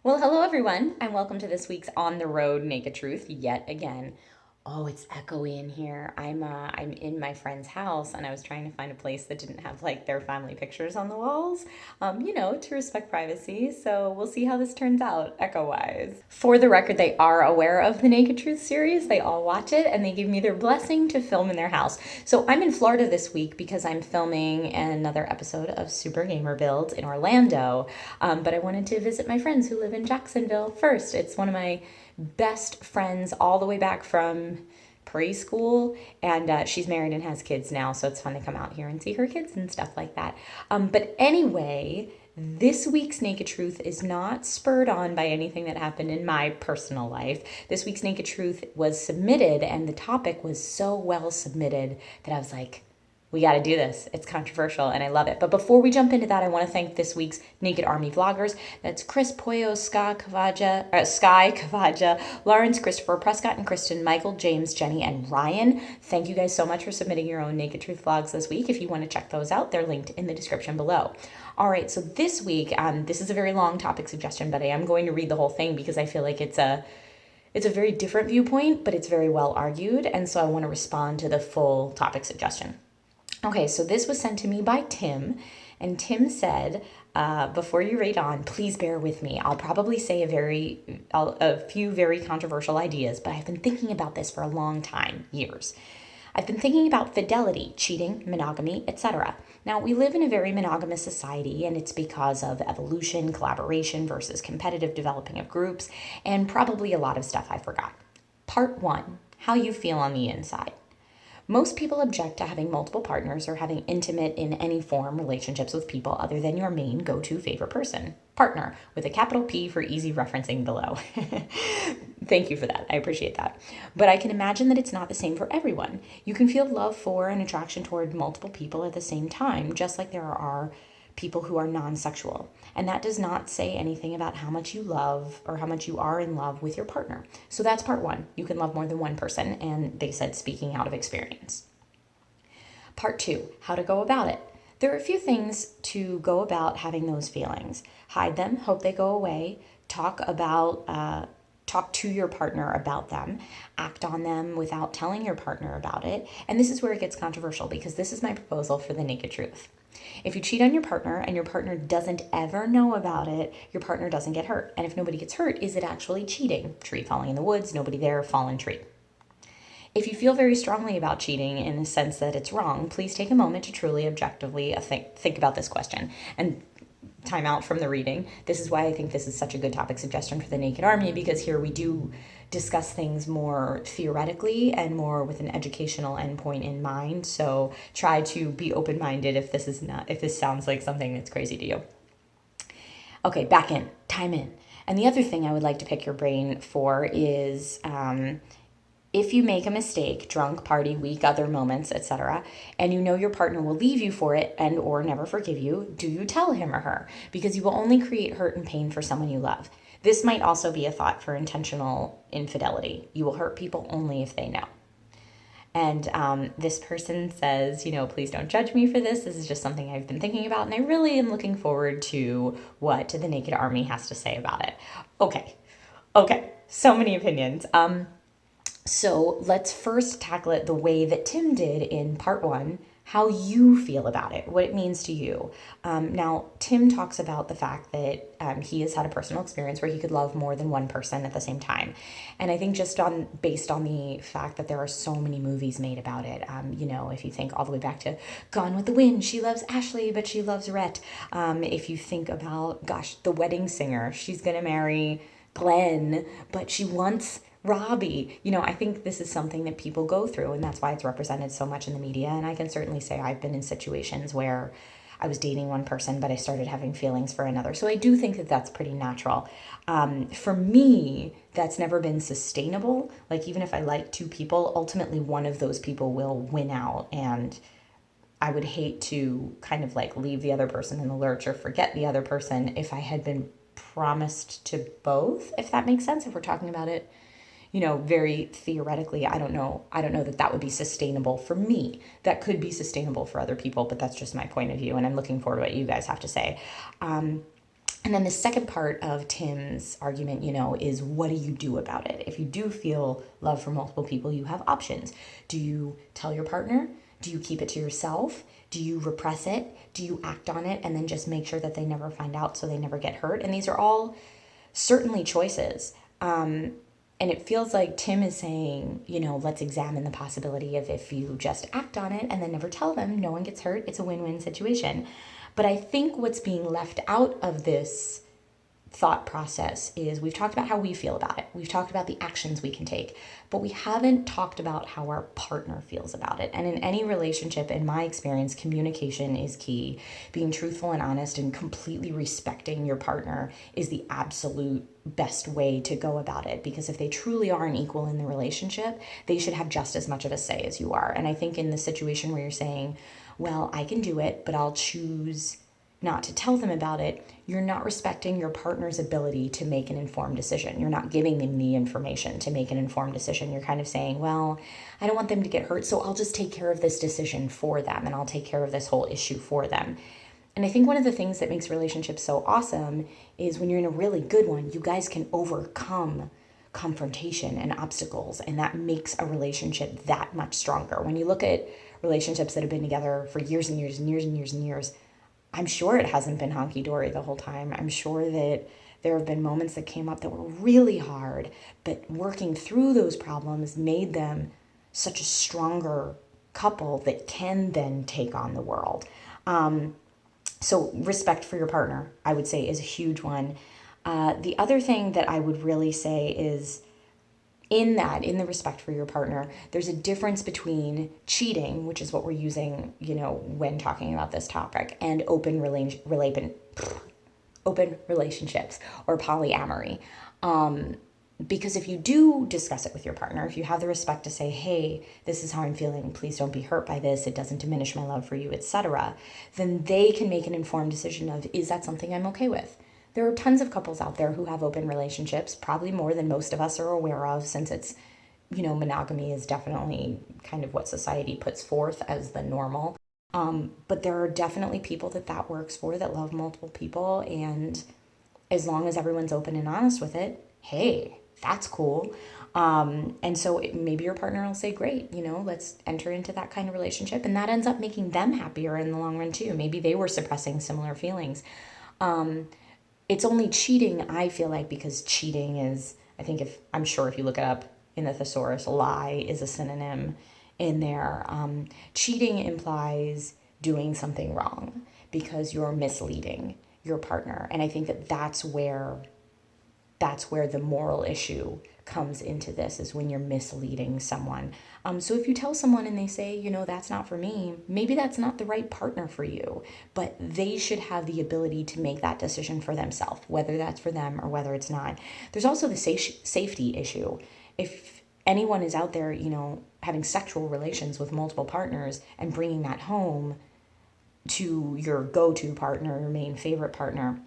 Well, hello everyone, and welcome to this week's On the Road Naked Truth yet again. Oh, it's echoey in here. I'm in my friend's house, and I was trying to find a place that didn't have like their family pictures on the walls, to respect privacy. So we'll see how this turns out, echo wise. For the record, they are aware of the Naked Truth series. They all watch it, and they give me their blessing to film in their house. So I'm in Florida this week because I'm filming another episode of Super Gamer Build in Orlando. But I wanted to visit my friends who live in Jacksonville first. It's one of my best friends all the way back from preschool, and she's married and has kids now, so it's fun to come out here and see her kids and stuff like that. But anyway, this week's Naked Truth is not spurred on by anything that happened in my personal life. This week's Naked Truth was submitted, and the topic was so well submitted that I was like, we got to do this. It's controversial and I love it. But before we jump into that, I want to thank this week's Naked Army vloggers. That's Chris Poyo, Sky Kavaja, Lawrence, Christopher Prescott, and Kristen, Michael, James, Jenny, and Ryan. Thank you guys so much for submitting your own Naked Truth vlogs this week. If you want to check those out, they're linked in the description below. All right, so this week, this is a very long topic suggestion, but I am going to read the whole thing because I feel like it's a very different viewpoint, but it's very well argued, and so I want to respond to the full topic suggestion. Okay, so this was sent to me by Tim, and Tim said, before you read on, please bear with me. I'll probably say a few very controversial ideas, but I've been thinking about this for a long time, years. I've been thinking about fidelity, cheating, monogamy, etc. Now, we live in a very monogamous society, and it's because of evolution, collaboration versus competitive developing of groups, and probably a lot of stuff I forgot. Part 1, how you feel on the inside. Most people object to having multiple partners or having intimate in any form relationships with people other than your main go-to favorite person. Partner, with a capital P for easy referencing below. Thank you for that. I appreciate that. But I can imagine that it's not the same for everyone. You can feel love for and attraction toward multiple people at the same time, just like there are people who are non-sexual. And that does not say anything about how much you love or how much you are in love with your partner. So that's part 1. You can love more than one person, and they said speaking out of experience. Part 2, how to go about it. There are a few things to go about having those feelings. Hide them, hope they go away, talk to your partner about them, act on them without telling your partner about it. And this is where it gets controversial because this is my proposal for the Naked Truth. If you cheat on your partner and your partner doesn't ever know about it, your partner doesn't get hurt. And if nobody gets hurt, is it actually cheating? Tree falling in the woods, nobody there, fallen tree. If you feel very strongly about cheating in the sense that it's wrong, please take a moment to truly objectively think about this question. And time out from the reading. This is why I think this is such a good topic suggestion for the Naked Army, because here we do discuss things more theoretically and more with an educational endpoint in mind. So try to be open-minded if this sounds like something that's crazy to you. Okay, back in, time in. And the other thing I would like to pick your brain for is if you make a mistake, drunk, party, week, other moments, etc., and you know your partner will leave you for it and or never forgive you, do you tell him or her? Because you will only create hurt and pain for someone you love. This might also be a thought for intentional infidelity. You will hurt people only if they know. And this person says, please don't judge me for this. This is just something I've been thinking about, and I really am looking forward to what the Naked Army has to say about it. Okay, so many opinions. So let's first tackle it the way that Tim did in part 1, how you feel about it, what it means to you. Now, Tim talks about the fact that he has had a personal experience where he could love more than one person at the same time. And I think based on the fact that there are so many movies made about it, if you think all the way back to Gone with the Wind, she loves Ashley, but she loves Rhett. If you think about, The Wedding Singer, she's going to marry Glenn, but she wants Robbie. I think this is something that people go through, and that's why it's represented so much in the media. And I can certainly say I've been in situations where I was dating one person, but I started having feelings for another. So I do think that that's pretty natural. For me, that's never been sustainable. Like, even if I like two people, ultimately one of those people will win out, and I would hate to kind of like leave the other person in the lurch or forget the other person if I had been promised to both, if that makes sense. If we're talking about it very theoretically, I don't know that would be sustainable for me. That could be sustainable for other people, but that's just my point of view, and I'm looking forward to what you guys have to say. And then the second part of Tim's argument, is what do you do about it? If you do feel love for multiple people, you have options. Do you tell your partner? Do you keep it to yourself? Do you repress it? Do you act on it and then just make sure that they never find out so they never get hurt? And these are all certainly choices. And it feels like Tim is saying, let's examine the possibility of if you just act on it and then never tell them, no one gets hurt. It's a win-win situation. But I think what's being left out of this thought process is we've talked about how we feel about it. We've talked about the actions we can take, but we haven't talked about how our partner feels about it. And in any relationship, in my experience, communication is key. Being truthful and honest and completely respecting your partner is the absolute best way to go about it, because if they truly are an equal in the relationship, they should have just as much of a say as you are. And I think in the situation where you're saying, well, I can do it, but I'll choose not to tell them about it, you're not respecting your partner's ability to make an informed decision. You're not giving them the information to make an informed decision. You're kind of saying, well, I don't want them to get hurt, so I'll just take care of this decision for them, and I'll take care of this whole issue for them. And I think one of the things that makes relationships so awesome is when you're in a really good one, you guys can overcome confrontation and obstacles, and that makes a relationship that much stronger. When you look at relationships that have been together for years and years and years and years and years, I'm sure it hasn't been honky-dory the whole time. I'm sure that there have been moments that came up that were really hard, but working through those problems made them such a stronger couple that can then take on the world. So respect for your partner, I would say, is a huge one. The other thing that I would really say is in the respect for your partner, there's a difference between cheating, which is what we're using, when talking about this topic, and open relationships or polyamory. Because if you do discuss it with your partner, if you have the respect to say, hey, this is how I'm feeling, please don't be hurt by this, it doesn't diminish my love for you, etc., then they can make an informed decision of, is that something I'm okay with? There are tons of couples out there who have open relationships, probably more than most of us are aware of, since it's, monogamy is definitely kind of what society puts forth as the normal. But there are definitely people that works for, that love multiple people, and as long as everyone's open and honest with it, hey, that's cool. And so maybe your partner will say, great, let's enter into that kind of relationship, and that ends up making them happier in the long run too. Maybe they were suppressing similar feelings. It's only cheating, I feel like, because cheating is, I'm sure if you look it up in the thesaurus, lie is a synonym in there. Cheating implies doing something wrong because you're misleading your partner. And I think that's where the moral issue comes into this, is when you're misleading someone. So if you tell someone and they say, that's not for me, maybe that's not the right partner for you, but they should have the ability to make that decision for themselves, whether that's for them or whether it's not. There's also the safety issue. If anyone is out there, having sexual relations with multiple partners and bringing that home to your go-to partner, your main favorite partner,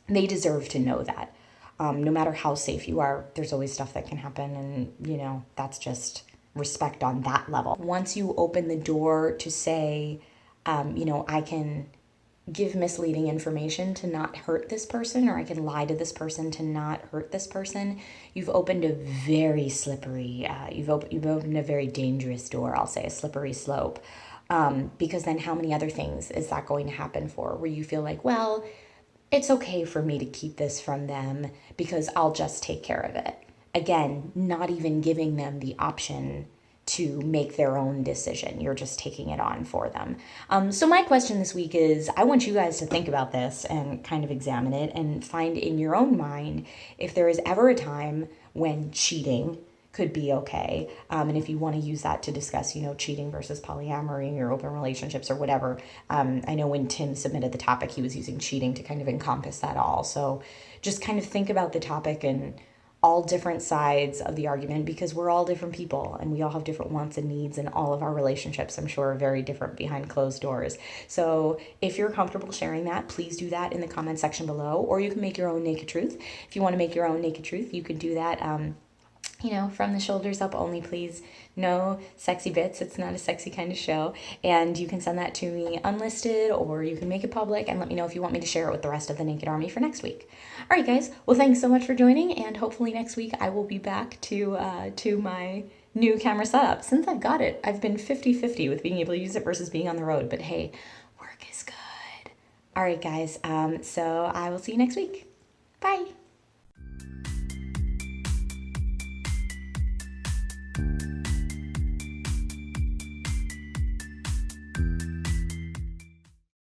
they deserve to know that. No matter how safe you are, there's always stuff that can happen, and, that's just respect on that level. Once you open the door to say, I can give misleading information to not hurt this person, or I can lie to this person to not hurt this person, you've opened a very slippery, you've opened a very dangerous door, I'll say, a slippery slope. Because then how many other things is that going to happen for, where you feel like, well, it's okay for me to keep this from them because I'll just take care of it. Again, not even giving them the option to make their own decision. You're just taking it on for them. So my question this week is, I want you guys to think about this and kind of examine it and find in your own mind if there is ever a time when cheating could be okay. And if you want to use that to discuss, cheating versus polyamory or open relationships or whatever. I know when Tim submitted the topic, he was using cheating to kind of encompass that all. So just kind of think about the topic and all different sides of the argument, because we're all different people and we all have different wants and needs, and all of our relationships, I'm sure, are very different behind closed doors. So if you're comfortable sharing that, please do that in the comment section below, or you can make your own naked truth. If you want to make your own naked truth, you can do that from the shoulders up only, please. No sexy bits. It's not a sexy kind of show. And you can send that to me unlisted, or you can make it public and let me know if you want me to share it with the rest of the Naked Army for next week. All right, guys. Well, thanks so much for joining, and hopefully next week I will be back to my new camera setup. Since I've got it, I've been 50-50 with being able to use it versus being on the road. But hey, work is good. All right, guys. So I will see you next week. Bye.